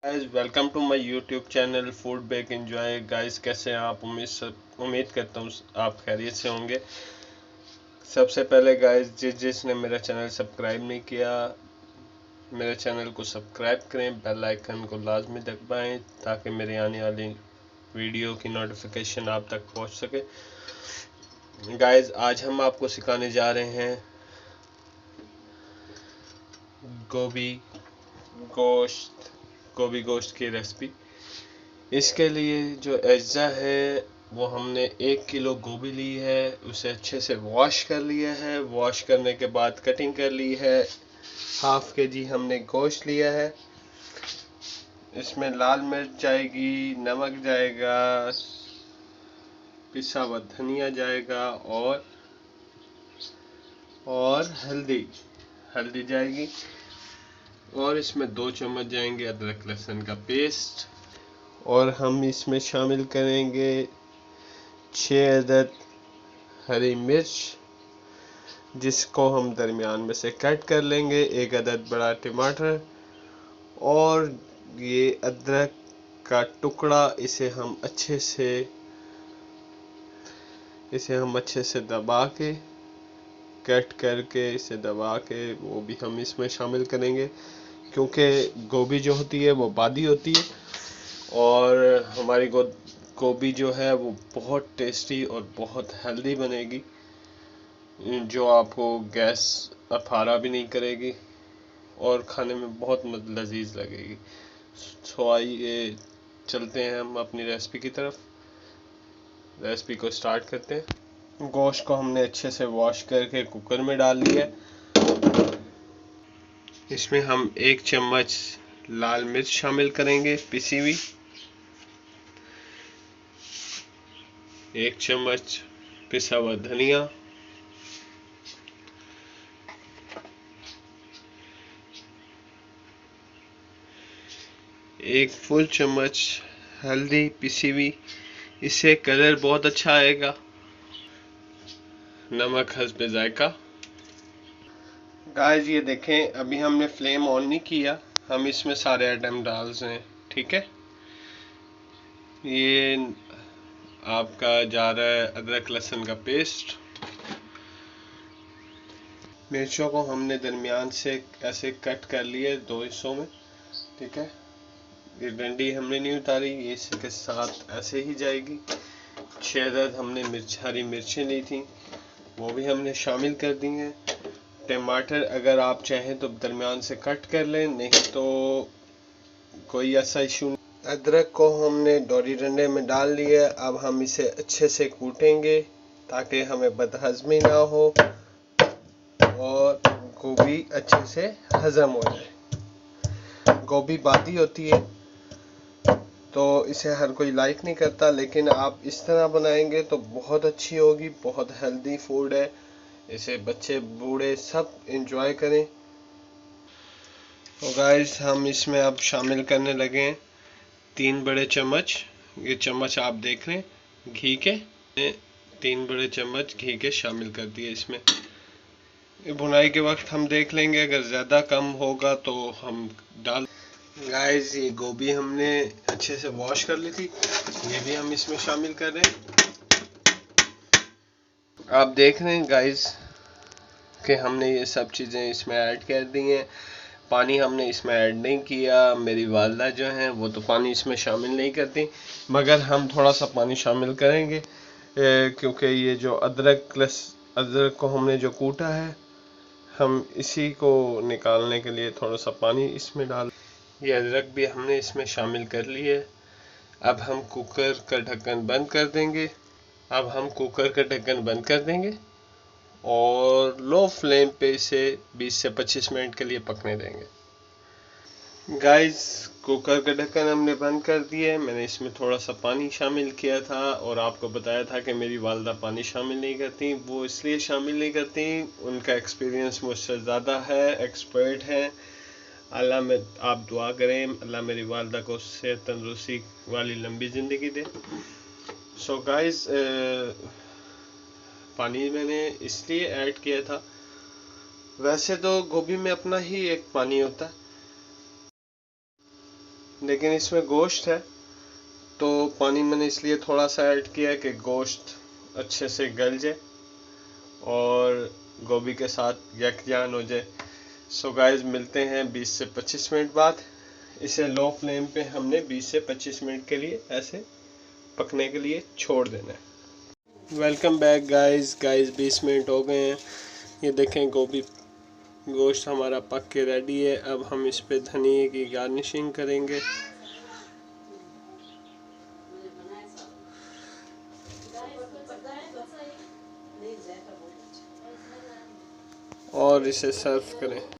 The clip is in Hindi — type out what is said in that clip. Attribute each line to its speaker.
Speaker 1: Guys welcome to my YouTube channel food bake enjoy. Guys कैसे हैं आप? उम्मीद करता हूँ आप खैरियत से होंगे। सबसे पहले गाइस जिसने मेरा चैनल सब्सक्राइब नहीं किया, मेरे चैनल को सब्सक्राइब करें, बेल आइकन को लाजमी दबाएं ताकि मेरे आने वाली वीडियो की नोटिफिकेशन आप तक पहुंच सके। गाइस आज हम आपको सिखाने जा रहे हैं गोभी गोश्त की रेसिपी। इसके लिए जो अज्जा है वो हमने 1 किलो गोभी ली है, उसे अच्छे से वॉश कर लिया है। वॉश करने के बाद कटिंग कर ली है। हाफ के जी हमने गोश्त लिया है। इसमें लाल मिर्च जाएगी, नमक जाएगा, पिसा हुआ धनिया जाएगा और हल्दी जाएगी। और इसमें 2 चम्मच जाएंगे अदरक लहसुन का पेस्ट। और हम इसमें शामिल करेंगे 6 अदद हरी मिर्च, जिसको हम दरमियान में से कट कर लेंगे। 1 अदद बड़ा टमाटर और ये अदरक का टुकड़ा, इसे हम अच्छे से दबा के कट करके इसे दबा के वो भी हम इसमें शामिल करेंगे, क्योंकि गोभी जो होती है वो बादी होती है और हमारी गोभी जो है वो बहुत टेस्टी और बहुत हेल्दी बनेगी, जो आपको गैस अफारा भी नहीं करेगी और खाने में बहुत लजीज लगेगी। सो आइए चलते हैं हम अपनी रेसिपी की तरफ। रेसिपी को स्टार्ट करते हैं। गोश्त को हमने अच्छे से वॉश करके कुकर में डाल लिया। इसमें हम 1 चम्मच लाल मिर्च शामिल करेंगे पिसी हुई, 1 चम्मच पिसा हुआ धनिया, 1 फुल चम्मच हल्दी पिसी हुई, इससे कलर बहुत अच्छा आएगा। नमक हस्बे जायका। गाइस ये देखें, अभी हमने फ्लेम ऑन नहीं किया, हम इसमें सारे आइटम डाल रहे हैं। ठीक है, ये आपका जा रहा है अदरक लहसुन का पेस्ट। मिर्चों को हमने दरमियान से ऐसे कट कर लिए 2 हिस्सों में। ठीक है, ये डंडी हमने नहीं उतारी, ये इसके साथ ऐसे ही जाएगी। 6 अदद हमने हरी मिर्चें ली थी, वो भी हमने शामिल कर दी हैं। टमाटर अगर आप चाहें तो दरमियान से कट कर लें, नहीं तो कोई ऐसा इशू नहीं। अदरक को हमने डोरी डंडे में डाल लिया। अब हम इसे अच्छे से कूटेंगे ताकि हमें बदहजमी ना हो और गोभी अच्छे से हजम हो जाए। गोभी बादी होती है तो इसे हर कोई लाइक नहीं करता, लेकिन आप इस तरह बनाएंगे तो बहुत अच्छी होगी। बहुत हेल्दी फूड है, इसे बच्चे बूढ़े सब एंजॉय करें। तो गाइस हम इसमें अब शामिल करने लगे हैं 3 बड़े चम्मच, ये चम्मच आप देख रहे हैं घी के, 3 बड़े चम्मच घी के शामिल कर दिए इसमें। भुनाई के वक्त हम देख लेंगे, अगर ज़्यादा कम होगा तो हम डाल। गाइस ये गोभी हमने अच्छे से वॉश कर ली थी, ये भी हम इसमें शामिल कर रहे हैं। आप देख रहे हैं गाइस कि हमने ये सब चीज़ें इसमें ऐड कर दी हैं। पानी हमने इसमें ऐड नहीं किया। मेरी वालदा जो हैं वो तो पानी इसमें शामिल नहीं करती, मगर हम थोड़ा सा पानी शामिल करेंगे, क्योंकि ये जो अदरक को हमने जो कूटा है, हम इसी को निकालने के लिए थोड़ा सा पानी इसमें डाल। ये अदरक भी हमने इसमें शामिल कर लिया है। अब हम कुकर का ढक्कन बंद कर देंगे और लो फ्लेम पे इसे 20 से 25 मिनट के लिए पकने देंगे। गाइस कुकर का ढक्कन हमने बंद कर दिया है। मैंने इसमें थोड़ा सा पानी शामिल किया था और आपको बताया था कि मेरी वालदा पानी शामिल नहीं करती। वो इसलिए शामिल नहीं करती, उनका एक्सपीरियंस मुझसे ज़्यादा है, एक्सपर्ट हैं। अल्लाह में आप दुआ करें, अल्लाह मेरी वालदा को सेहत तंदुरुस्ती वाली लंबी ज़िंदगी दे। सो गाइस पानी मैंने इसलिए ऐड किया था, वैसे तो गोभी में अपना ही एक पानी होता है। लेकिन इसमें गोश्त है तो पानी मैंने इसलिए थोड़ा सा ऐड किया कि गोश्त अच्छे से गल जाए और गोभी के साथ यकजान हो जाए। सो गाइस मिलते हैं 20 से 25 मिनट बाद। इसे लो फ्लेम पे हमने 20 से 25 मिनट के लिए ऐसे पकने के लिए छोड़ देना है। वेलकम बैक गाइस 20 मिनट हो गए हैं। ये देखें गोश्त हमारा पक के रेडी है। अब हम इस पे धनिए की गार्निशिंग करेंगे। और इसे सर्व करें।